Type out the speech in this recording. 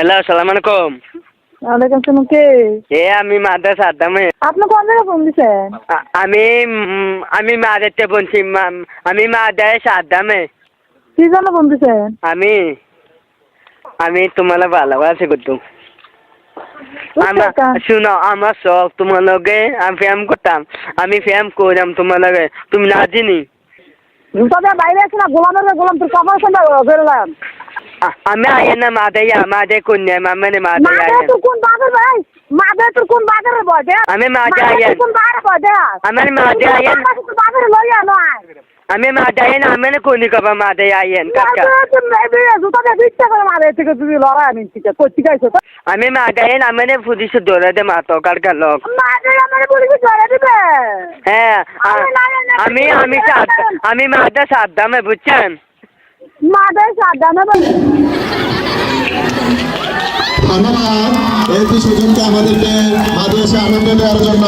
Hello, আসসালামু আলাইকুম। ওয়ালাইকুম আসসালাম। কে? আমি মাদ্রাস আদামে। আপনি কোন জায়গায় ফোন দিছেন? আমি মাদারতে বলছি, আমি মাদ্রাস আদামে। কি জন্য ফোন দিছেন? আমি তোমার ভালোবাসি করতো। বুঝছেন? শুনো, আমার শখ তোমার লগে আমি ফ্যাম করতাম। আমি ফ্যাম করলাম তোমার লগে, তুমি না চিনি। তবে বাইরে আছে না, গোলাম তোর কপাল সন্ধ্যা বেরোলাম। আমি আইয়েন না মাদে কন্যা মানে মাদে আইয়েন। তোর কোন বাজার ভাই? তোর কোন বাজারে বসে? আমি মাদে আইয়েন। কোন বাজারে বসে? আমার মাদে আইয়েন। বাজারে লইয়া নয়। আমি মাদে আইয়েন, আমি কোনি কবা মাদে আইয়েন কাকা। জুতাতে দিচ্ছে করে মারে থেকে তুমি লড়াই আনি ঠিক আছে। কই গাইছো তো? আমি মাদে আইয়েন, আমি পুলিশ দৌড়া দে মাতো কারকার লোক। মারে আমারে পুলিশ ধরে দিবে। হ্যাঁ, আমি মাদে সাদ্দামে, বুঝছেন? মারে সাদানা ধন্যবাদ এই সুযোগকে আমাদেরকে মাদ্রাসা আনন্দ দেওয়ার জন্য।